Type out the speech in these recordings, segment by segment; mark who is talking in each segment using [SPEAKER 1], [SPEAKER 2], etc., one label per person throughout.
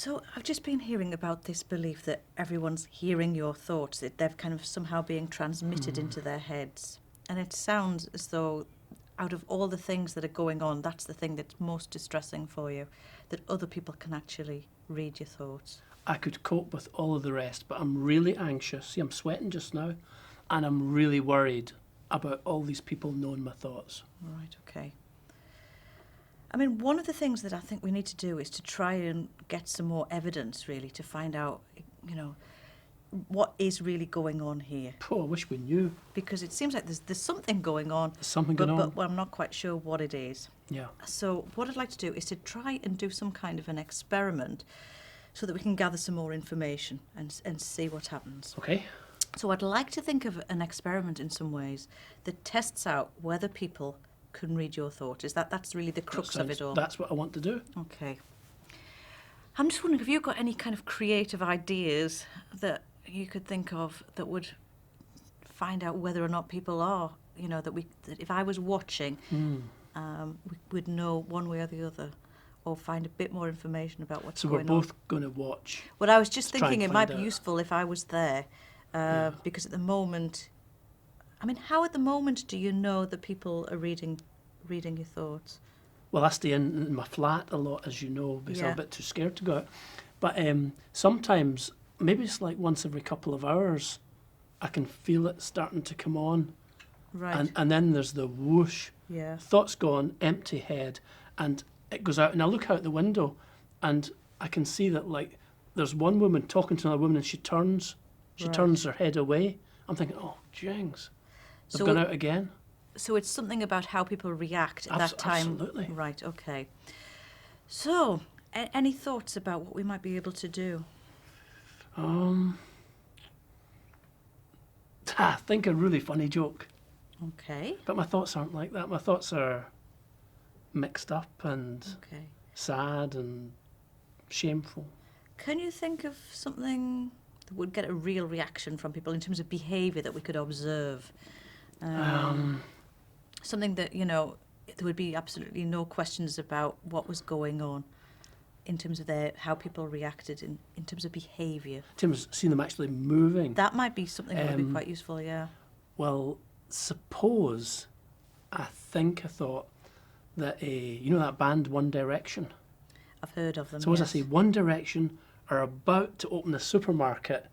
[SPEAKER 1] So I've just been hearing about this belief that everyone's hearing your thoughts, that they're kind of somehow being transmitted into their heads. And it sounds as though out of all the things that are going on, that's the thing that's most distressing for you, that other people can actually read your thoughts.
[SPEAKER 2] I could cope with all of the rest, but I'm really anxious. See, I'm sweating just now, and I'm really worried about all these people knowing my thoughts.
[SPEAKER 1] Right, okay. I mean, one of the things that I think we need to do is to try and get some more evidence, really, to find out, you know, what is really going on here.
[SPEAKER 2] Oh, I wish we knew.
[SPEAKER 1] Because it seems like there's something going on.
[SPEAKER 2] There's something going on.
[SPEAKER 1] But I'm not quite sure what it is.
[SPEAKER 2] Yeah.
[SPEAKER 1] So what I'd like to do is to try and do some kind of an experiment so that we can gather some more information and see what happens.
[SPEAKER 2] Okay.
[SPEAKER 1] So I'd like to think of an experiment in some ways that tests out whether people can read your thought. That's really the crux of it all?
[SPEAKER 2] That's what I want to do.
[SPEAKER 1] Okay. I'm just wondering, have you got any kind of creative ideas that you could think of that would find out whether or not people are, you know, that if I was watching, we would know one way or the other, or find a bit more information about what's going on.
[SPEAKER 2] So we're both going to watch.
[SPEAKER 1] Well, I was just
[SPEAKER 2] to try
[SPEAKER 1] thinking
[SPEAKER 2] and
[SPEAKER 1] it might
[SPEAKER 2] find
[SPEAKER 1] be
[SPEAKER 2] out.
[SPEAKER 1] useful if I was there, because at the moment, I mean, how at the moment do you know that people are reading your thoughts?
[SPEAKER 2] Well, I stay in my flat a lot, as you know, because I'm
[SPEAKER 1] Yeah.
[SPEAKER 2] a bit too scared to go out. But sometimes, maybe it's like once every couple of hours, I can feel it starting to come on.
[SPEAKER 1] Right.
[SPEAKER 2] And then there's the whoosh.
[SPEAKER 1] Yeah.
[SPEAKER 2] Thoughts gone, empty head, and it goes out. And I look out the window, and I can see that, like, there's one woman talking to another woman, and she turns her head away. I'm thinking, oh, jings, they've
[SPEAKER 1] So
[SPEAKER 2] gone out again.
[SPEAKER 1] So it's something about how people react at that time.
[SPEAKER 2] Absolutely.
[SPEAKER 1] Right, okay. So, any thoughts about what we might be able to do?
[SPEAKER 2] I think a really funny joke.
[SPEAKER 1] Okay.
[SPEAKER 2] But my thoughts aren't like that. My thoughts are mixed up and
[SPEAKER 1] Okay.
[SPEAKER 2] sad and shameful.
[SPEAKER 1] Can you think of something that would get a real reaction from people in terms of behaviour that we could observe? Something that, you know, there would be absolutely no questions about what was going on in terms of how people reacted in terms of behaviour.
[SPEAKER 2] Tim's seen them actually moving.
[SPEAKER 1] That might be something that would be quite useful, yeah.
[SPEAKER 2] Well, suppose I thought that you know that band One Direction?
[SPEAKER 1] I've heard of them,
[SPEAKER 2] Suppose I
[SPEAKER 1] yes.
[SPEAKER 2] say One Direction are about to open a supermarket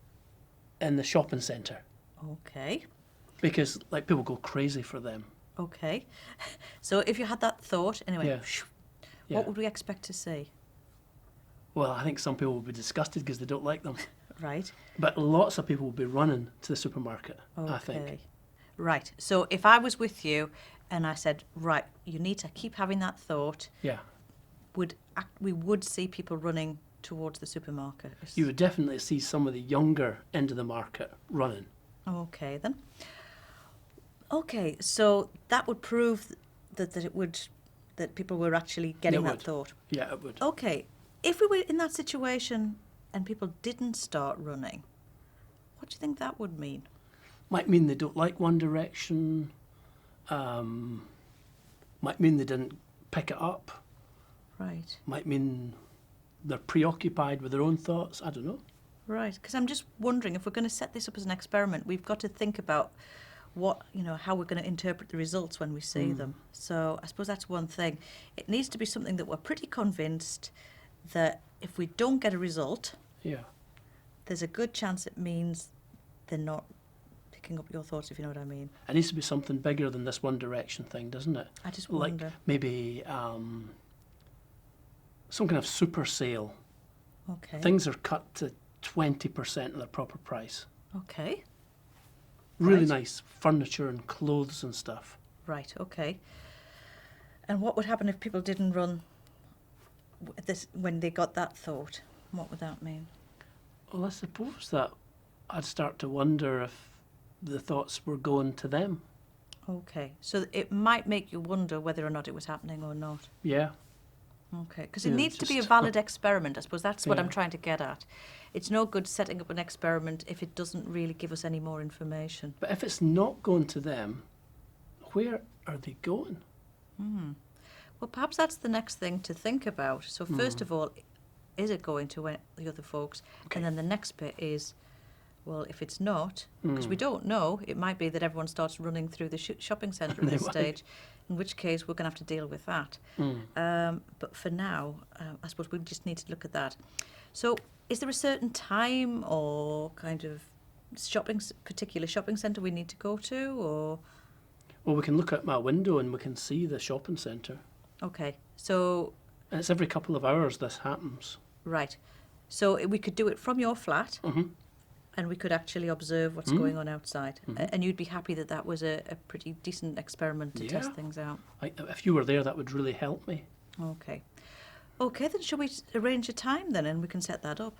[SPEAKER 2] in the shopping centre.
[SPEAKER 1] Okay.
[SPEAKER 2] Because, like, people go crazy for them.
[SPEAKER 1] Okay. So if you had that thought, anyway,
[SPEAKER 2] Yeah. Yeah.
[SPEAKER 1] what would we expect to see?
[SPEAKER 2] Well, I think some people will be disgusted because they don't like them.
[SPEAKER 1] Right.
[SPEAKER 2] But lots of people will be running to the supermarket,
[SPEAKER 1] Okay.
[SPEAKER 2] I think.
[SPEAKER 1] Right. So if I was with you and I said, right, you need to keep having that thought,
[SPEAKER 2] Yeah.
[SPEAKER 1] we would see people running towards the supermarket.
[SPEAKER 2] You would definitely see some of the younger end of the market running.
[SPEAKER 1] Okay, then. Okay, so that would prove that people were actually getting
[SPEAKER 2] It
[SPEAKER 1] that
[SPEAKER 2] would.
[SPEAKER 1] thought.
[SPEAKER 2] Yeah, it would.
[SPEAKER 1] Okay, if we were in that situation and people didn't start running, what do you think that would mean?
[SPEAKER 2] Might mean they don't like One Direction. Might mean they didn't pick it up.
[SPEAKER 1] Right,
[SPEAKER 2] Might mean they're preoccupied with their own thoughts. I don't know.
[SPEAKER 1] right. Because I'm just wondering, if we're going to set this up as an experiment, we've got to think about how we're going to interpret the results when we see them. So I suppose that's one thing. It needs to be something that we're pretty convinced that if we don't get a result,
[SPEAKER 2] Yeah.
[SPEAKER 1] there's a good chance it means they're not picking up your thoughts, if you know what I mean.
[SPEAKER 2] It needs to be something bigger than this One Direction thing, doesn't it?
[SPEAKER 1] I just
[SPEAKER 2] Like
[SPEAKER 1] wonder.
[SPEAKER 2] maybe some kind of super sale.
[SPEAKER 1] Okay.
[SPEAKER 2] Things are cut to 20% of their proper price.
[SPEAKER 1] Okay.
[SPEAKER 2] Really
[SPEAKER 1] Right.
[SPEAKER 2] nice furniture and clothes and stuff.
[SPEAKER 1] Right, okay. And what would happen if people didn't run when they got that thought? What would that mean?
[SPEAKER 2] Well, I suppose that I'd start to wonder if the thoughts were going to them.
[SPEAKER 1] Okay. So it might make you wonder whether or not it was happening or not.
[SPEAKER 2] Yeah.
[SPEAKER 1] Okay. Because it
[SPEAKER 2] Yeah,
[SPEAKER 1] needs to be a
[SPEAKER 2] just-
[SPEAKER 1] valid experiment. I suppose that's what I'm
[SPEAKER 2] Yeah.
[SPEAKER 1] trying to get at. It's no good setting up an experiment if it doesn't really give us any more information.
[SPEAKER 2] But if it's not going to them, where are they going?
[SPEAKER 1] Well, perhaps that's the next thing to think about. So first of all, is it going to the other folks?
[SPEAKER 2] Okay.
[SPEAKER 1] And then the next bit is, well, if it's not, because we don't know, it might be that everyone starts running through the shopping centre at
[SPEAKER 2] They
[SPEAKER 1] this
[SPEAKER 2] might.
[SPEAKER 1] stage, in which case we're going to have to deal with that. But for now, I suppose we just need to look at that. So is there a certain time or kind of particular shopping centre we need to go to, or?
[SPEAKER 2] Well, we can look out my window and we can see the shopping centre.
[SPEAKER 1] Okay, so,
[SPEAKER 2] And it's every couple of hours this happens.
[SPEAKER 1] right. So we could do it from your flat, and we could actually observe what's going on outside. And you'd be happy that that was a pretty decent experiment to test
[SPEAKER 2] Yeah.
[SPEAKER 1] things out.
[SPEAKER 2] If you were there, that would really help me.
[SPEAKER 1] Okay. Okay, then shall we arrange a time then, and we can set that up?